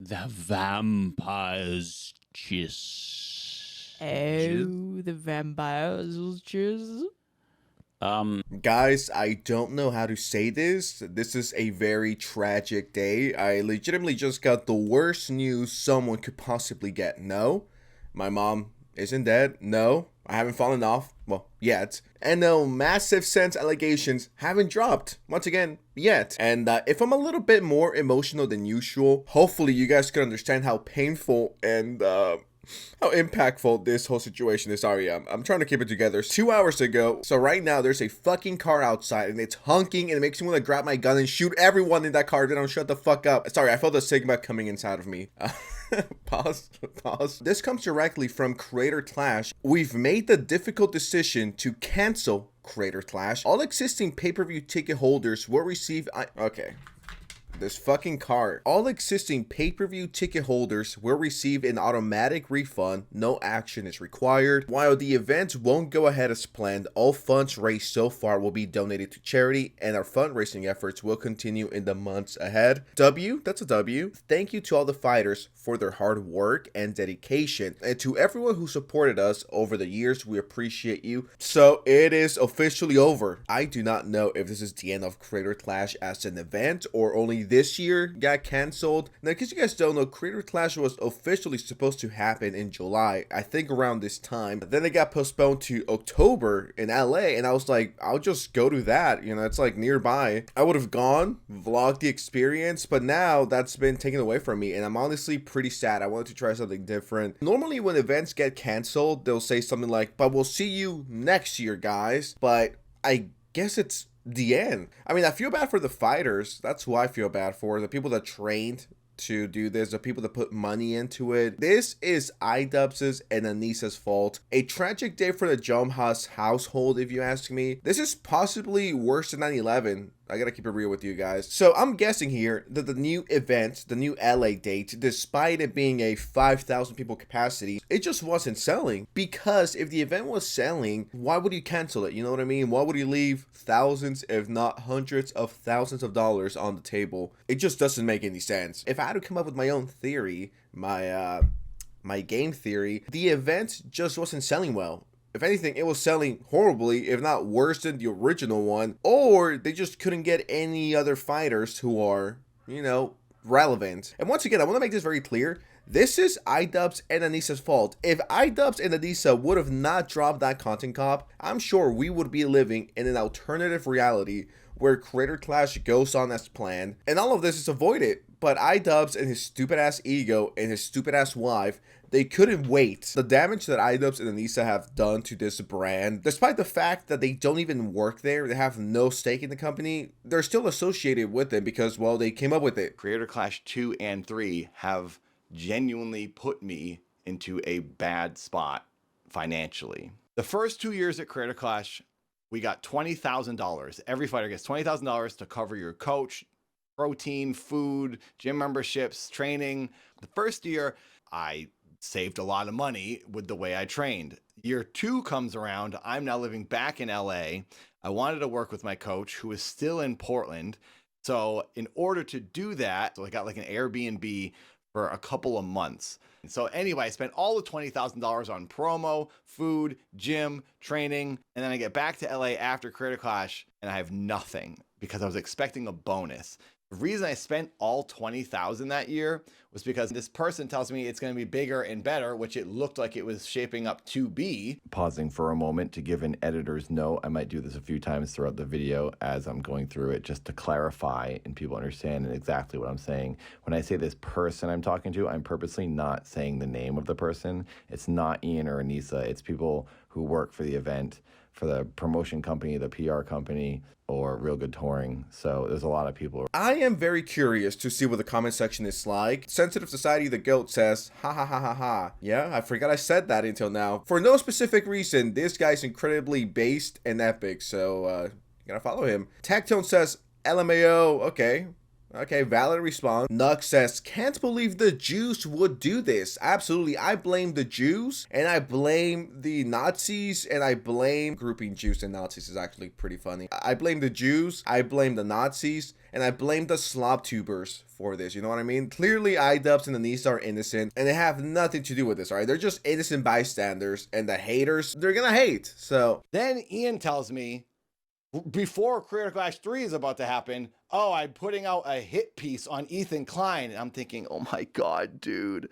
The vampires kiss. Oh, the vampires jizz. Guys, I don't know how to say this. This is a very tragic day. I legitimately just got the worst news someone could possibly get. No, my mom isn't dead. No, I haven't fallen off. Well, yet. And no, massive sense allegations haven't dropped. Once again, yet. And if I'm a little bit more emotional than usual, hopefully you guys can understand how painful and how impactful this whole situation is. Sorry, I'm trying to keep it together. 2 hours ago, so right now there's a fucking car outside and it's honking and it makes me want to grab my gun and shoot everyone in that car. They don't shut the fuck up. Sorry, I felt the Sigma coming inside of me. Pause. This comes directly from Creator Clash. We've made the difficult decision to cancel Creator Clash. All existing pay-per-view ticket holders will receive... Okay. This fucking car. All existing pay-per-view ticket holders will receive an automatic refund. No action is required. While the event won't go ahead as planned, all funds raised so far will be donated to charity, and our fundraising efforts will continue in the months ahead. W, that's a W. Thank you to all the fighters for their hard work and dedication, and to everyone who supported us over the years. We appreciate you. So it is officially over. I do not know if this is the end of Creator Clash as an event or only this year got canceled. Now, because you guys don't know, Creator Clash was officially supposed to happen in July, I think around this time. Then it got postponed to October in LA, and I was like, I'll just go to that. You know, it's like nearby. I would have gone, vlogged the experience, but now that's been taken away from me, and I'm honestly pretty sad. I wanted to try something different. Normally, when events get canceled, they'll say something like, but we'll see you next year, guys. But I guess it's the end. I mean, I feel bad for the fighters. That's who I feel bad for. The people that trained to do this, the people that put money into it. This is idubbbz's and Anisa's fault. A tragic day for the Jomha's household, if you ask me. This is possibly worse than 9/11. I gotta keep it real with you guys. So I'm guessing here that the new event, the new LA date, despite it being a 5,000 people capacity, it just wasn't selling. Because if the event was selling, why would you cancel it? You know what I mean? Why would you leave thousands, if not hundreds of thousands of dollars on the table? It just doesn't make any sense. If I had to come up with my own theory, my game theory, the event just wasn't selling well. If anything, it was selling horribly, if not worse than the original one, or they just couldn't get any other fighters who are, you know, relevant. And once again, I want to make this very clear. This is idubbbz and Anisa's fault. If idubbbz and Anisa would have not dropped that content cop, I'm sure we would be living in an alternative reality where Creator Clash goes on as planned, and all of this is avoided. But idubbbz and his stupid ass ego and his stupid ass wife, they couldn't wait. The damage that idubbbz and Anisa have done to this brand, despite the fact that they don't even work there, they have no stake in the company, they're still associated with it because, well, they came up with it. Creator Clash 2 and 3 have genuinely put me into a bad spot financially. The first 2 years at Creator Clash, we got $20,000. Every fighter gets $20,000 to cover your coach, protein, food, gym memberships, training. The first year, I saved a lot of money with the way I trained. Year 2 comes around. I'm now living back in LA. I wanted to work with my coach, who is still in Portland. So in order to do that, so I got like an Airbnb for a couple of months. And so anyway, I spent all the $20,000 on promo, food, gym, training, and then I get back to LA after Creator Clash and I have nothing because I was expecting a bonus. The reason I spent all $20,000 that year was because this person tells me it's going to be bigger and better, which it looked like it was shaping up to be. Pausing for a moment to give an editor's note. I might do this a few times throughout the video as I'm going through it, just to clarify and people understand exactly what I'm saying. When I say this person I'm talking to, I'm purposely not saying the name of the person. It's not Ian or Anisa. It's people who work for the event, for the promotion company, the PR company, or Real Good Touring. So there's a lot of people. I am very curious to see what the comment section is like. Sensitive Society the Goat says, ha ha ha ha ha. Yeah, I forgot I said that until now. For no specific reason, this guy's incredibly based and epic, so you gotta follow him. Tactone says, LMAO, okay. Okay, valid response. Nux says, can't believe the Jews would do this. Absolutely, I blame the Jews, and I blame the Nazis, and I blame grouping Jews and Nazis is actually pretty funny. I blame the Jews, I blame the Nazis, and I blame the slob tubers for this, you know what I mean? Clearly, idubbbz and Anisa are innocent, and they have nothing to do with this, all right? They're just innocent bystanders, and the haters, they're gonna hate, so. Then Ian tells me, before Creator Clash 3 is about to happen, oh, I'm putting out a hit piece on Ethan Klein. And I'm thinking, oh my God, dude,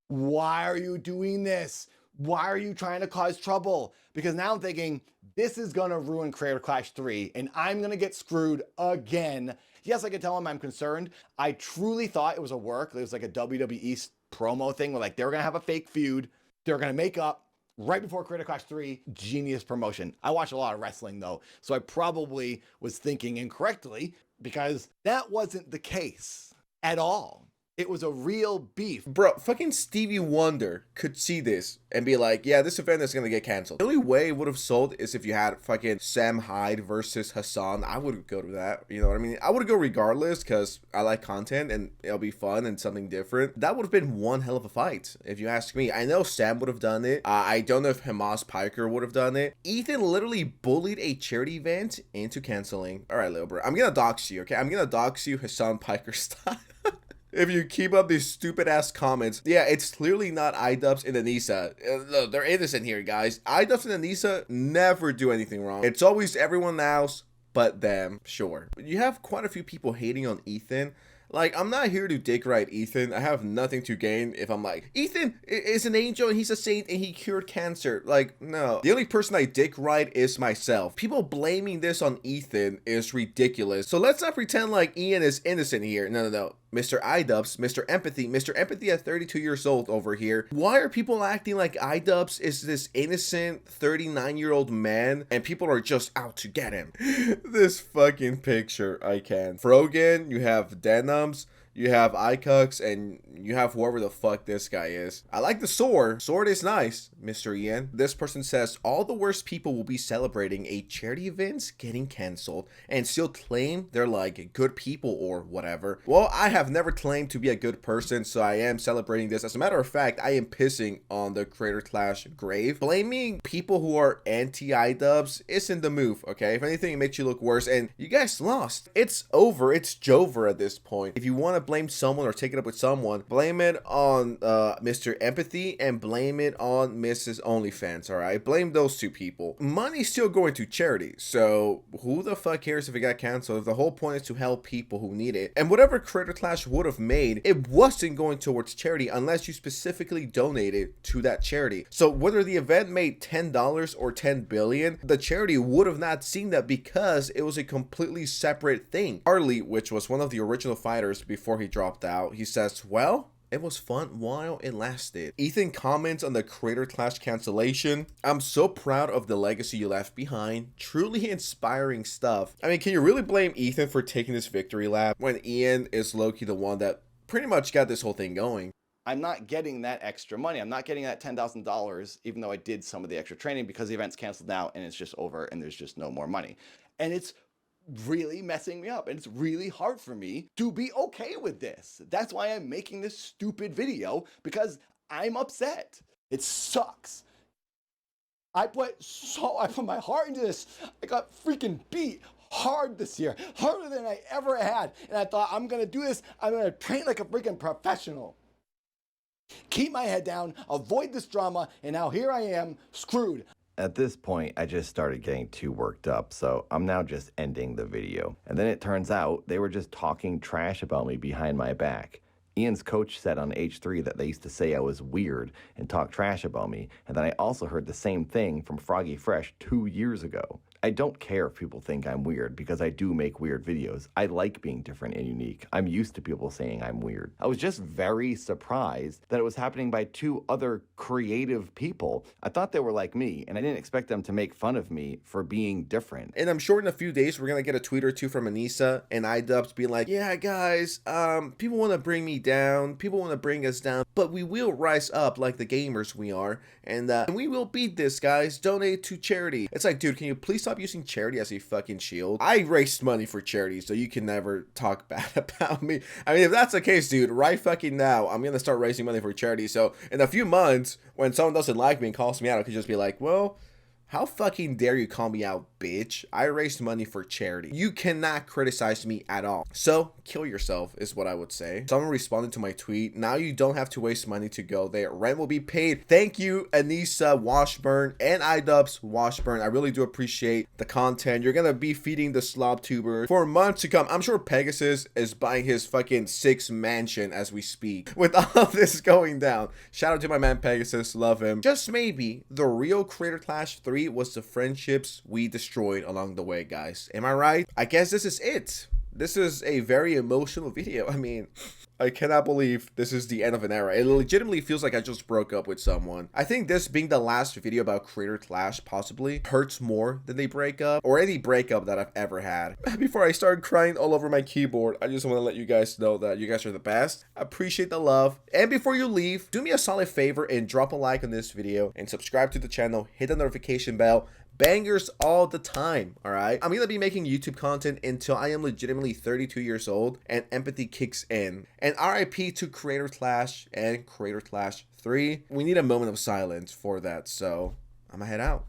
why are you doing this? Why are you trying to cause trouble? Because now I'm thinking, this is gonna ruin Creator Clash 3 and I'm gonna get screwed again. Yes, I can tell him I'm concerned. I truly thought it was a work. It was like a WWE promo thing where like they were gonna have a fake feud. They were gonna make up right before Creator Clash 3, genius promotion. I watch a lot of wrestling though, so I probably was thinking incorrectly because that wasn't the case at all. It was a real beef. Bro, fucking Stevie Wonder could see this and be like, yeah, this event is gonna get canceled. The only way it would have sold is if you had fucking Sam Hyde versus Hassan. I would go to that, you know what I mean? I would go regardless because I like content and it'll be fun and something different. That would have been one hell of a fight, if you ask me. I know Sam would have done it. I don't know if Hamas Piker would have done it. Ethan literally bullied a charity event into canceling. All right, little bro, I'm gonna dox you, okay? I'm gonna dox you Hassan Piker style. If you keep up these stupid ass comments, yeah, it's clearly not idubbbz and Anisa. Look, they're innocent here, guys. Idubbbz and Anisa never do anything wrong. It's always everyone else but them, sure. But you have quite a few people hating on Ethan. Like, I'm not here to dick ride Ethan. I have nothing to gain if I'm like, Ethan is an angel and he's a saint and he cured cancer. Like, no. The only person I dick ride is myself. People blaming this on Ethan is ridiculous. So let's not pretend like Ian is innocent here. No. Mr. idubbbz, Mr. Empathy at 32 years old over here. Why are people acting like idubbbz is this innocent 39-year-old man and people are just out to get him? This fucking picture, I can. Frogan, you have Denims, you have Icux, and you have whoever the fuck this guy is. I like the sword. Sword is nice, Mr. Ian. This person says, all the worst people will be celebrating a charity event getting canceled and still claim they're like good people or whatever. Well, I have never claimed to be a good person, so I am celebrating this. As a matter of fact, I am pissing on the Creator Clash grave. Blaming people who are anti-idubbbz isn't the move, okay? If anything, it makes you look worse, and you guys lost. It's over. It's Jover at this point. If you want to blame someone or take it up with someone, blame it on Mr. Empathy and blame it on Mrs. OnlyFans, all right? Blame those two people. Money's still going to charity, so who the fuck cares if it got canceled if the whole point is to help people who need it? And whatever Creator Clash would have made, it wasn't going towards charity unless you specifically donated to that charity. So whether the event made $10 or 10 billion, the charity would have not seen that because it was a completely separate thing. Harley, which was one of the original fighters before he dropped out, he says, well, it was fun while it lasted. Ethan comments on the Creator Clash cancellation. I'm so proud of the legacy you left behind. Truly inspiring stuff. I mean, can you really blame Ethan for taking this victory lap when Ian is low-key the one that pretty much got this whole thing going? I'm not getting that extra money. I'm not getting that $10,000, even though I did some of the extra training because the event's canceled now and it's just over and there's just no more money. And it's really messing me up and it's really hard for me to be okay with this. That's why I'm making this stupid video, because I'm upset. It sucks. I put my heart into this. I got freaking beat hard this year, harder than I ever had. And I thought, I'm gonna do this. I'm gonna train like a freaking professional. Keep my head down, avoid this drama, and now here I am, screwed. At this point, I just started getting too worked up, so I'm now just ending the video. And then it turns out they were just talking trash about me behind my back. Ian's coach said on H3 that they used to say I was weird and talk trash about me, and then I also heard the same thing from Froggy Fresh 2 years ago. I don't care if people think I'm weird because I do make weird videos. I like being different and unique. I'm used to people saying I'm weird. I was just very surprised that it was happening by two other creative people. I thought they were like me, and I didn't expect them to make fun of me for being different. And I'm sure in a few days we're gonna get a tweet or two from Anisa and idubbbz being like, yeah guys, people want to bring me down, people want to bring us down, but we will rise up like the gamers we are, and we will beat this, guys. Donate to charity. It's like, dude, can you please stop stop using charity as a fucking shield? I raised money for charity, so you can never talk bad about me. I mean, if that's the case, dude, right fucking now, I'm gonna start raising money for charity. So in a few months, when someone doesn't like me and calls me out, I could just be like, well, how fucking dare you call me out, bitch? I raised money for charity. You cannot criticize me at all. So, kill yourself is what I would say. Someone responded to my tweet. Now you don't have to waste money to go there. Rent will be paid. Thank you, Anisa Washburn and idubbbz Washburn. I really do appreciate the content. You're gonna be feeding the slob tuber for months to come. I'm sure Pegasus is buying his fucking 6th mansion as we speak. With all of this going down. Shout out to my man Pegasus. Love him. Just maybe the real Creator Clash 3 was the friendships we destroyed along the way, guys. Am I right? I guess this is it. This is a very emotional video. I mean, I cannot believe this is the end of an era. It legitimately feels like I just broke up with someone. I think this being the last video about Creator Clash possibly hurts more than the breakup or any breakup that I've ever had. Before I start crying all over my keyboard, I just want to let you guys know that you guys are the best. I appreciate the love. And before you leave, do me a solid favor and drop a like on this video and subscribe to the channel. Hit the notification bell. Bangers all the time, all right? I'm gonna be making YouTube content until I am legitimately 32 years old and empathy kicks in. And RIP to Creator Clash and Creator Clash 3. We need a moment of silence for that, so I'm gonna head out.